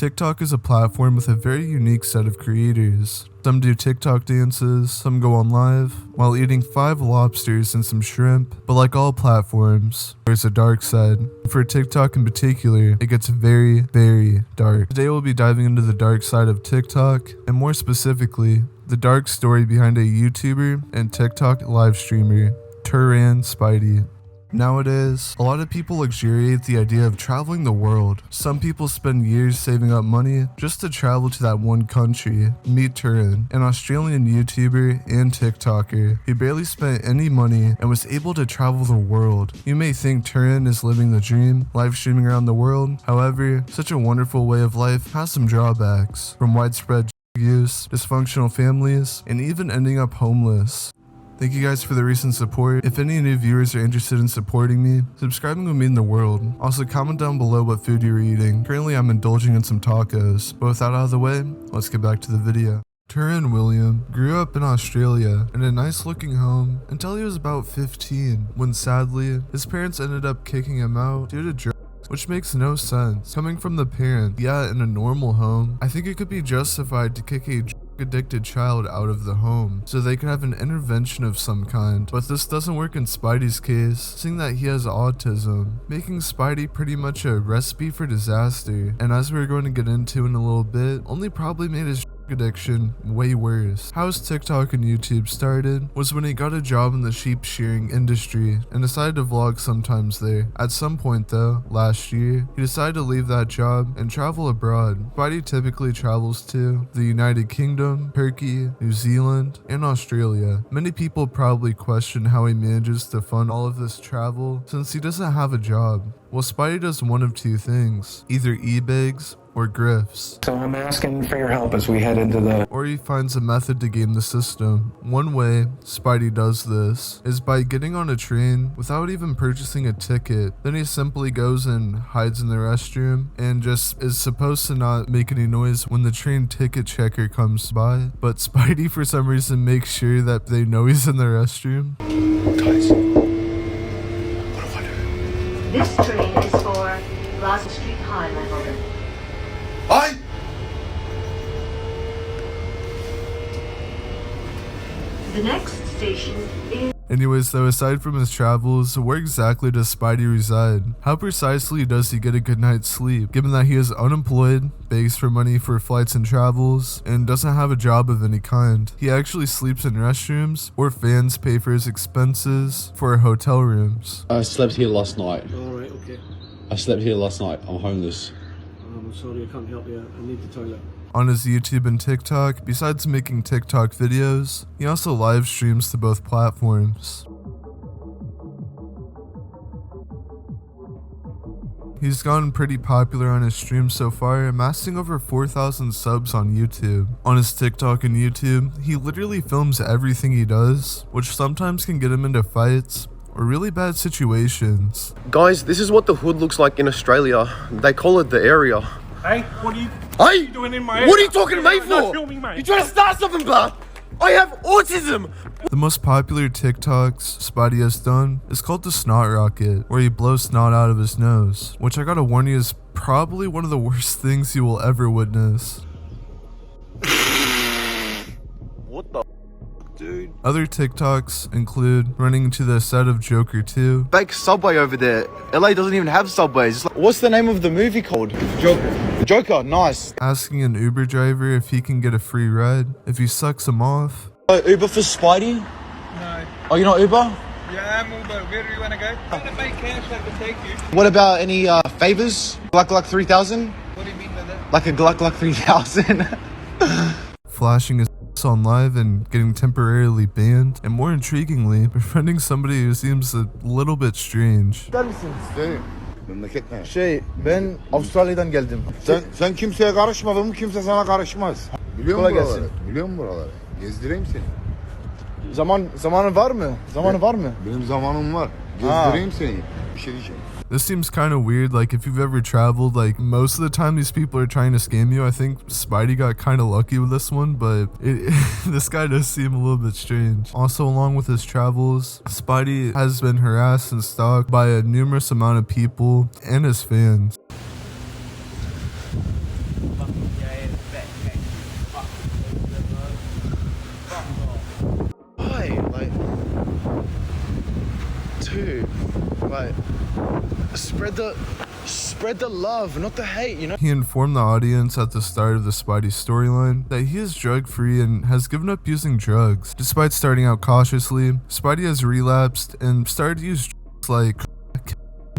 TikTok is a platform with a very unique set of creators. Some do TikTok dances, some go on live, while eating 5 lobsters and some shrimp, but like all platforms, there's a dark side. For TikTok in particular, it gets very, very dark. Today we'll be diving into the dark side of TikTok, and more specifically, the dark story behind a YouTuber and TikTok live streamer, Turan Spidey. Nowadays, a lot of people luxuriate the idea of traveling the world. Some people spend years saving up money just to travel to that one country. Meet Turan, an Australian YouTuber and TikToker who barely spent any money and was able to travel the world. You may think Turan is living the dream, live streaming around the world. However, such a wonderful way of life has some drawbacks, from widespread use, dysfunctional families, and even ending up homeless. Thank you guys for the recent support. If any new viewers are interested in supporting me, subscribing would mean the world. Also, comment down below what food you're eating. Currently, I'm indulging in some tacos. But with that out of the way, let's get back to the video. Turan William grew up in Australia in a nice looking home until he was about 15, when sadly, his parents ended up kicking him out due to drugs. Which makes no sense. Coming from the parent, yeah, in a normal home, I think it could be justified to kick a drug-addicted child out of the home so they could have an intervention of some kind. But this doesn't work in Spidey's case, seeing that he has autism, making Spidey pretty much a recipe for disaster, and as we're going to get into in a little bit, only probably made his addiction way worse. How his TikTok and YouTube started was when he got a job in the sheep shearing industry and decided to vlog sometimes there. At some point though, last year, he decided to leave that job and travel abroad. Spidey typically travels to the United Kingdom, Turkey, New Zealand, and Australia. Many people probably question how he manages to fund all of this travel since he doesn't have a job. Well, Spidey does one of two things, either e-bigs or grifts. So I'm asking for your help as we head into the... Or he finds a method to game the system. One way Spidey does this is by getting on a train without even purchasing a ticket. Then he simply goes and hides in the restroom and just is supposed to not make any noise when the train ticket checker comes by. But Spidey for some reason makes sure that they know he's in the restroom. Guys, what if I do? This train is for Glasgow Street High Level. Hi! The next station is... Anyways though, aside from his travels, where exactly does Spidey reside? How precisely does he get a good night's sleep, given that he is unemployed, begs for money for flights and travels, and doesn't have a job of any kind? He actually sleeps in restrooms, or fans pay for his expenses for hotel rooms. I slept here last night. Alright, okay. I slept here last night. I'm homeless. I'm sorry, I can't help you. I need the toilet. On his YouTube and TikTok, besides making TikTok videos, he also live streams to both platforms. He's gotten pretty popular on his streams so far, amassing over 4,000 subs on YouTube. On his TikTok and YouTube, he literally films everything he does, which sometimes can get him into fights or really bad situations. Guys, this is what the hood looks like in Australia. They call it the area. Hey, what are you doing in my area? What are you talking to me for? No filming, mate. You trying to start something, bruh? I have autism! The most popular TikToks Spidey has done is called the snot rocket, where he blows snot out of his nose, which I gotta warn you is probably one of the worst things you will ever witness. What the dude? Other TikToks include running to the set of Joker 2, Fake subway over there. LA doesn't even have subways. It's like, what's the name of the movie called? Joker. Joker, nice. asking an Uber driver if he can get a free ride if he sucks him off, Uber for Spidey? No. Oh, you're not Uber? Yeah, I'm Uber. Where do you want to go? I'm going to make cash I can take you. What about any favors? Gluck 3000? What do you mean by that? Like a Gluck 3000? flashing his on live and getting temporarily banned, and more intriguingly, befriending somebody who seems a little bit strange. Memleket ne? Ben Avustralya'dan geldim. Sen kimseye karışmadın mı? Kimse sana karışmaz. Biliyor musun buraları? Biliyor musun buraları? Gezdireyim seni. Zamanın var mı? Zamanı var mı? Benim zamanım var. Gezdireyim seni. Bir şey diyeceğim. This seems kind of weird. Like, if you've ever traveled, like, most of the time these people are trying to scam you. I think Spidey got kind of lucky with this one, but this guy does seem a little bit strange. Also, along with his travels, Spidey has been harassed and stalked by a numerous amount of people and his fans. Right. Spread the love, not the hate, you know? He informed the audience at the start of the Spidey storyline that he is drug-free and has given up using drugs. Despite starting out cautiously, Spidey has relapsed and started to use drugs like crack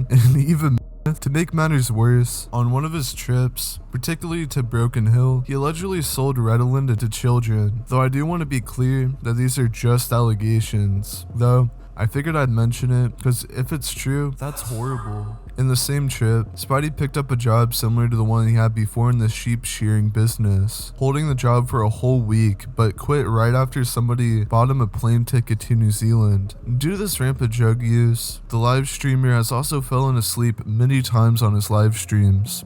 and even meth. To make matters worse, on one of his trips, particularly to Broken Hill, he allegedly sold Ritalin to children. Though I do want to be clear that these are just allegations. Though, I figured I'd mention it because if it's true, that's horrible. In the same trip, Spidey picked up a job similar to the one he had before in the sheep shearing business, holding the job for a whole week, but quit right after somebody bought him a plane ticket to New Zealand. Due to this rampant drug use, the live streamer has also fallen asleep many times on his live streams.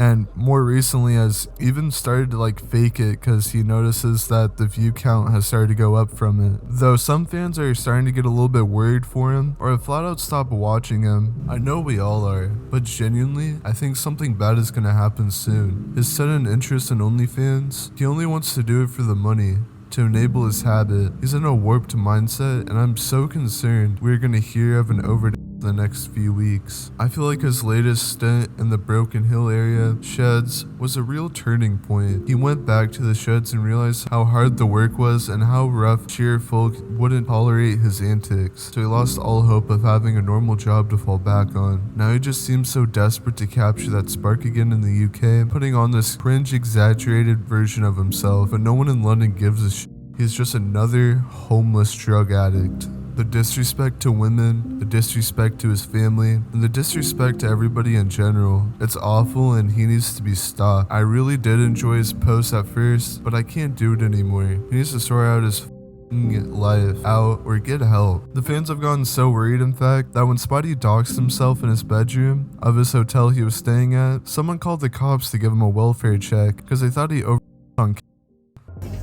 And more recently has even started to fake it because he notices that the view count has started to go up from it. Though some fans are starting to get a little bit worried for him or have flat out stopped watching him. I know we all are, but genuinely, I think something bad is going to happen soon. His sudden interest in OnlyFans, he only wants to do it for the money, to enable his habit. He's in a warped mindset and I'm so concerned we're going to hear of an overdose the next few weeks. I feel like his latest stint in the Broken Hill area sheds was a real turning point. He went back to the sheds and realized how hard the work was and how rough sheer folk wouldn't tolerate his antics. So he lost all hope of having a normal job to fall back on. Now he just seems so desperate to capture that spark again in the UK, putting on this cringe exaggerated version of himself, but no one in London gives a shit. He's just another homeless drug addict. The disrespect to women, the disrespect to his family, and the disrespect to everybody in general. It's awful and he needs to be stopped. I really did enjoy his posts at first, but I can't do it anymore. He needs to sort out his life out or get help. The fans have gotten so worried, in fact, that when Spidey doxed himself in his bedroom of his hotel he was staying at, someone called the cops to give him a welfare check because they thought he overdosed on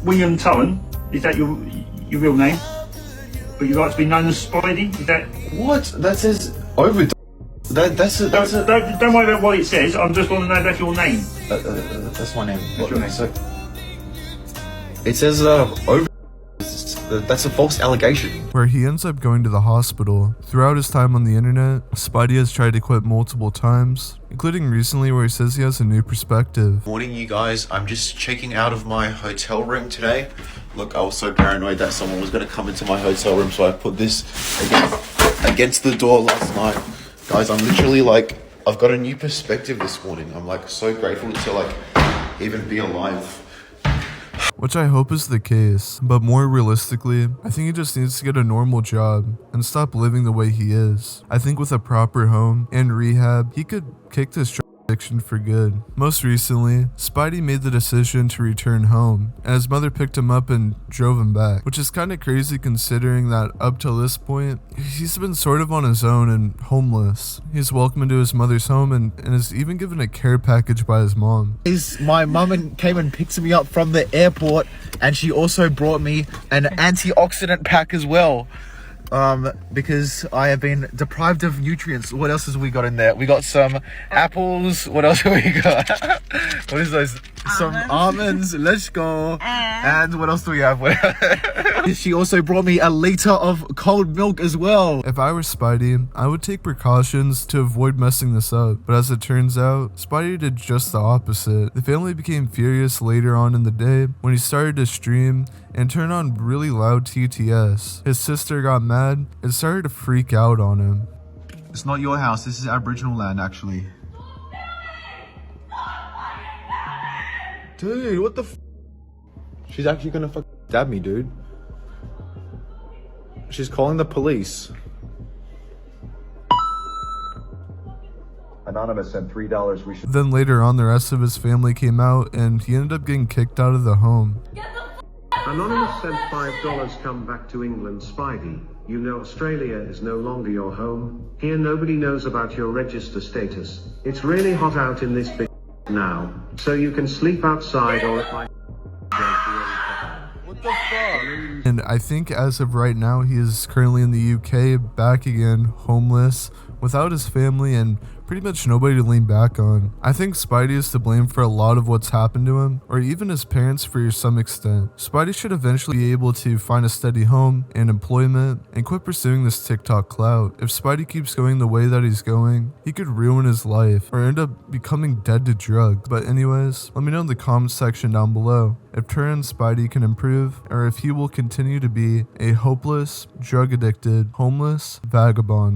William Turan, is that your real name? But you like to be known as Spidey? Is that What? That says overdose. Don't worry about what it says. I just want to know if that's your name. That's my name. What's your name? So, it says overdose. That's a false allegation. where he ends up going to the hospital. Throughout his time on the internet, Spidey has tried to quit multiple times, including recently where he says he has a new perspective. Morning, you guys. I'm just checking out of my hotel room today. Look, I was so paranoid that someone was going to come into my hotel room, so I put this against the door last night. Guys, I'm literally I've got a new perspective this morning. I'm so grateful to even be alive. Which I hope is the case, but more realistically, I think he just needs to get a normal job and stop living the way he is. I think with a proper home and rehab, he could kick this drug addiction for good. Most recently, Spidey made the decision to return home, and his mother picked him up and drove him back, which is kind of crazy considering that up till this point, he's been sort of on his own and homeless. He's welcomed into his mother's home and is even given a care package by his mom. My mum came and picked me up from the airport, and she also brought me an antioxidant pack as well. Because I have been deprived of nutrients. What else has we got in there? We got some apples. What else have we got? What is those? Some almonds. Let's go. And what else do we have? She also brought me a liter of cold milk as well. If I were Spidey, I would take precautions to avoid messing this up, but as it turns out, Spidey did just the opposite. The family became furious later on in the day when he started to stream and turn on really loud TTS. His sister got mad and started to freak out on him. It's not your house. This is Aboriginal land, actually. Dude, what the f? She's actually gonna stab me, dude. She's calling the police. Anonymous sent $3. We should. Then later on, the rest of his family came out and he ended up getting kicked out of the home. Anonymous sent $5. Come back to England, Spidey. You know Australia is no longer your home. Here nobody knows about your register status. It's really hot out in this big now, so you can sleep outside or if I And I think as of right now, he is currently in the UK, back again, homeless, without his family, and pretty much nobody to lean back on. I think Spidey is to blame for a lot of what's happened to him, or even his parents for some extent. Spidey should eventually be able to find a steady home and employment and quit pursuing this TikTok clout. If Spidey keeps going the way that he's going, he could ruin his life or end up becoming dead to drugs. But anyways, let me know in the comments section down below if Turan Spidey can improve, or if he will continue to be a hopeless, drug-addicted, homeless vagabond.